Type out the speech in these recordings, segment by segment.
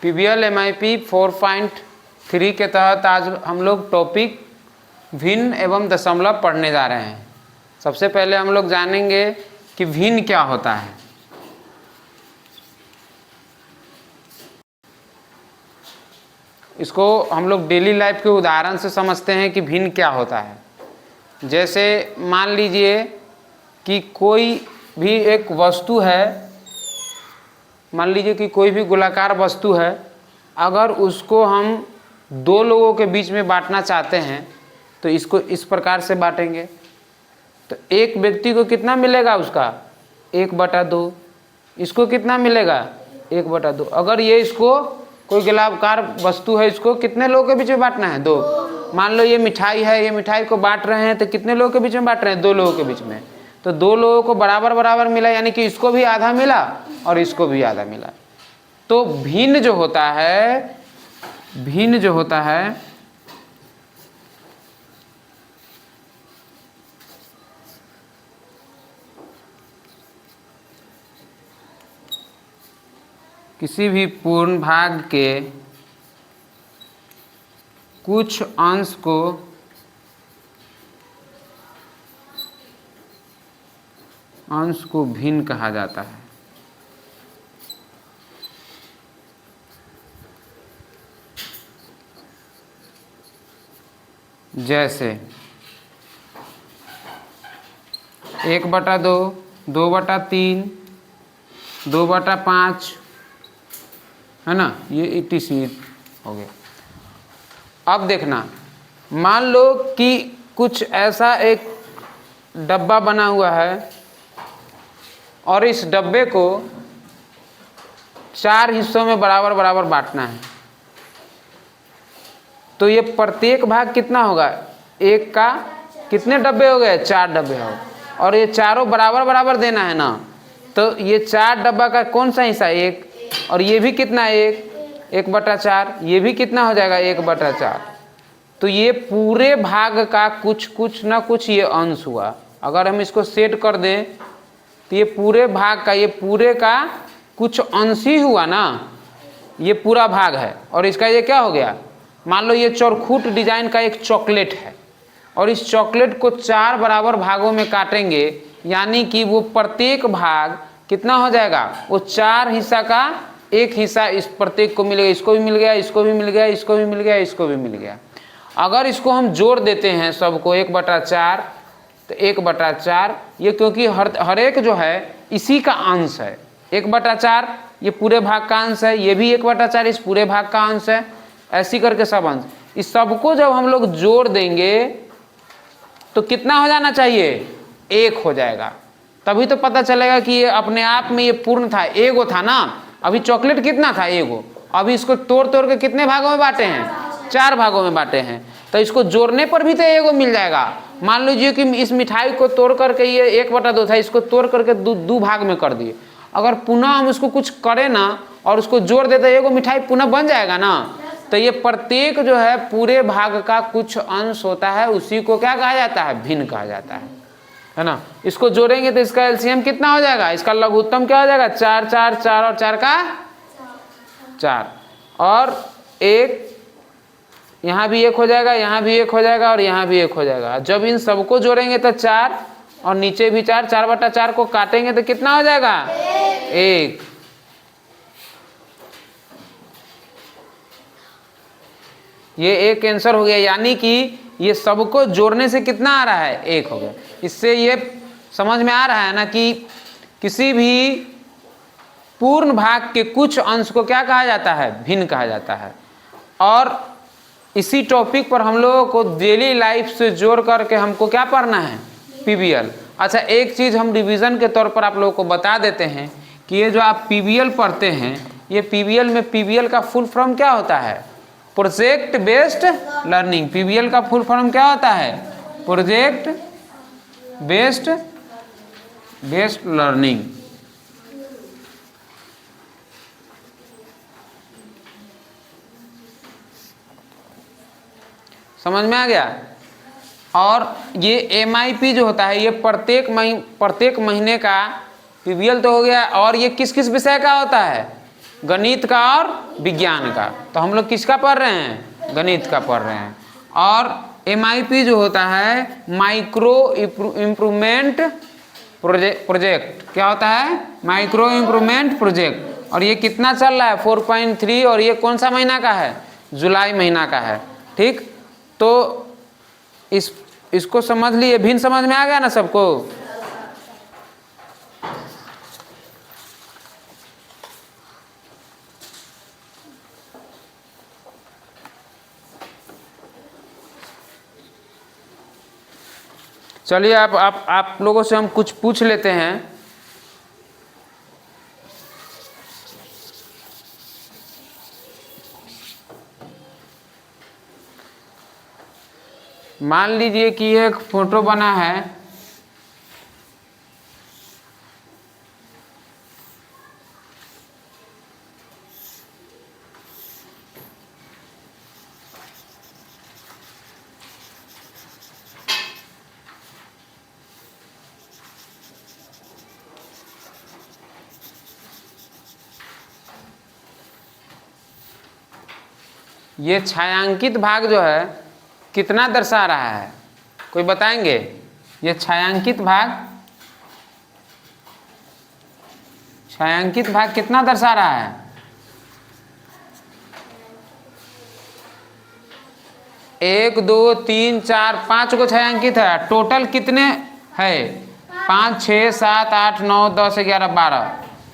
PBL MIP 4.3 के तहत आज हम लोग टॉपिक भिन्न एवं दशमलव पढ़ने जा रहे हैं। सबसे पहले हम लोग जानेंगे कि भिन्न क्या होता है। इसको हम लोग डेली लाइफ के उदाहरण से समझते हैं कि भिन्न क्या होता है। जैसे मान लीजिए कि कोई भी एक वस्तु है, मान लीजिए कि कोई भी गोलाकार वस्तु है, अगर उसको हम दो लोगों के बीच में बांटना चाहते हैं तो इसको इस प्रकार से बांटेंगे तो एक व्यक्ति को कितना मिलेगा, उसका 1/2। इसको कितना मिलेगा, 1/2। अगर ये इसको कोई गोलाकार वस्तु है, इसको कितने लोगों के बीच में बांटना है, 2। मान लो ये मिठाई है, ये मिठाई को बांट रहे हैं तो कितने लोगों के बीच में बांट रहे हैं, 2 लोगों के बीच में। तो 2 लोगों को बराबर बराबर मिला, यानी कि इसको भी आधा मिला और इसको भी आधा मिला। तो भिन्न जो होता है, भिन्न जो होता है किसी भी पूर्ण भाग के कुछ अंश को भिन्न कहा जाता है। जैसे 1/2, 2/3, 2/5 है ना, ये ETC हो गया। अब देखना, मान लो कि कुछ ऐसा एक डब्बा बना हुआ है और इस डब्बे को 4 हिस्सों में बराबर बराबर बांटना है। तो ये प्रत्येक भाग कितना होगा, एक का कितने डब्बे हो गए, 4 डब्बे हो, और ये चारों बराबर बराबर देना है ना। तो ये 4 डब्बा का कौन सा हिस्सा, 1, और ये भी कितना, 1/4, ये भी कितना हो जाएगा, 1/4। तो ये पूरे भाग का कुछ ना कुछ ये अंश हुआ। अगर हम इसको सेट कर दें तो ये पूरे भाग का, ये पूरे का कुछ अंश ही हुआ ना। ये पूरा भाग है और इसका ये क्या हो गया, मान लो ये चौखुट डिजाइन का एक चॉकलेट है और इस चॉकलेट को 4 बराबर भागों में काटेंगे, यानी कि वो प्रत्येक भाग कितना हो जाएगा, वो 4 हिस्सा का 1 हिस्सा इस प्रत्येक को मिलेगा। इसको भी मिल गया, इसको भी मिल गया, इसको भी मिल गया, इसको भी मिल गया। अगर इसको हम जोड़ देते हैं सबको 1/4, तो 1/4 ये, क्योंकि हर एक जो है इसी का अंश है। 1/4 ये पूरे भाग का अंश है, ये भी 1/4 इस पूरे भाग का अंश है, ऐसी करके सब अंश। इस सबको जब हम लोग जोड़ देंगे तो कितना हो जाना चाहिए, 1 हो जाएगा। तभी तो पता चलेगा कि ये अपने आप में ये पूर्ण था, एगो था ना। अभी चॉकलेट कितना था, एगो। अभी इसको तोड़ तोड़ के कितने भागों में बांटे हैं, 4 भागों में बांटे हैं। तो इसको जोड़ने पर भी तो एगो मिल जाएगा। मान लीजिए कि इस मिठाई को तोड़ करके ये 1/2 था, इसको तोड़ करके 2 भाग में कर दिए। अगर पुनः हम इसको कुछ करें ना और उसको जोड़ देते, एगो मिठाई पुनः बन जाएगा ना। तो ये प्रत्येक जो है पूरे भाग का कुछ अंश होता है, उसी को क्या कहा जाता है, भिन्न कहा जाता है ना। इसको जोड़ेंगे तो इसका एलसीएम कितना हो जाएगा, इसका लघुत्तम क्या हो जाएगा, 4 4 4 और 4 का 4, और 1 यहाँ भी 1 हो जाएगा, यहाँ भी 1 हो जाएगा और यहाँ भी 1 हो जाएगा। जब इन सबको जोड़ेंगे तो 4 और नीचे भी 4, 4/4 को काटेंगे तो कितना हो जाएगा, 1। ये 1 आंसर हो गया, यानी कि ये सबको जोड़ने से कितना आ रहा है, 1 हो गया। इससे ये समझ में आ रहा है ना कि किसी भी पूर्ण भाग के कुछ अंश को क्या कहा जाता है, भिन्न कहा जाता है। और इसी टॉपिक पर हम लोगों को डेली लाइफ से जोड़ करके हमको क्या पढ़ना है, पीबीएल। अच्छा, एक चीज़ हम रिवीजन के तौर पर आप लोगों को बता देते हैं कि ये जो आप पीबीएल पढ़ते हैं, ये पीबीएल में पीबीएल का फुल फॉर्म क्या होता है, प्रोजेक्ट बेस्ड लर्निंग। पीबीएल का फुल फॉर्म क्या होता है, प्रोजेक्ट बेस्ड लर्निंग। समझ में आ गया। और ये एमआईपी जो होता है, ये प्रत्येक महीने का पीबीएल तो हो गया। और ये किस किस विषय का होता है, गणित का और विज्ञान का। तो हम लोग किसका पढ़ रहे हैं? गणित का पढ़ रहे हैं। और MIP जो होता है माइक्रो इम्प्रूवमेंट प्रोजेक्ट, क्या होता है? Micro improvement project. और ये कितना चल रहा है? 4.3। और ये कौन सा महीना का है? जुलाई महीना का है। ठीक, तो इसको समझ लिए, भिन्न समझ में आ गया ना सबको? चलिए आप लोगों से हम कुछ पूछ लेते हैं। मान लीजिए कि एक फोटो बना है, ये छायांकित भाग जो है कितना दर्शा रहा है? कोई बताएंगे? ये छायांकित भाग कितना दर्शा रहा है? एक, दो, तीन, चार, 5 को छायांकित है। टोटल कितने है? 5, 6, 7, 8, 9, 10, 11, 12।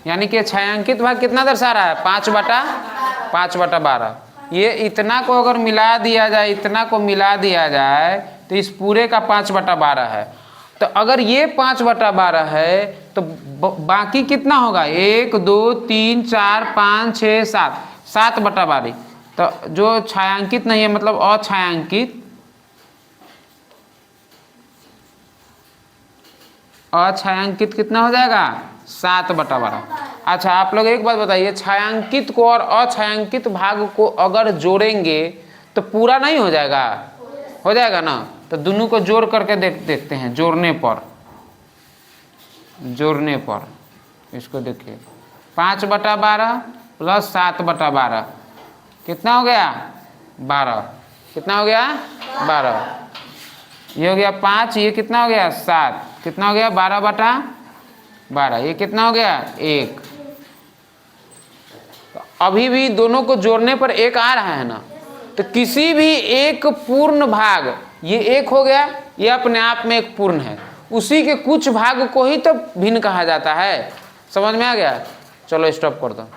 यानी कि छायांकित भाग कितना दर्शा रहा है? 5/12। ये इतना को अगर मिला दिया जाए, इतना को मिला दिया जाए तो इस पूरे का 5/12 है। तो अगर ये 5/12 है तो बाकी कितना होगा? 1, 2, 3, 4, 5, 6, 7, 7/12। तो जो छायांकित नहीं है मतलब अछायांकित कितना हो जाएगा? 7/12। अच्छा, आप लोग एक बात बताइए, छायांकित को और अछायांकित भाग को अगर जोड़ेंगे तो पूरा नहीं हो जाएगा? हो जाएगा ना? तो दोनों को जोड़ करके देखते हैं। जोड़ने पर इसको देखिए, 5/12 प्लस 7/12 कितना हो गया? 12। कितना हो गया? 12। ये हो गया 5, ये कितना हो गया? 7। कितना हो गया? 12/12। ये कितना हो गया? 1। तो अभी भी दोनों को जोड़ने पर 1 आ रहा है ना? तो किसी भी एक पूर्ण भाग, ये 1 हो गया, ये अपने आप में एक पूर्ण है, उसी के कुछ भाग को ही तो भिन्न कहा जाता है। समझ में आ गया? चलो स्टॉप कर दो।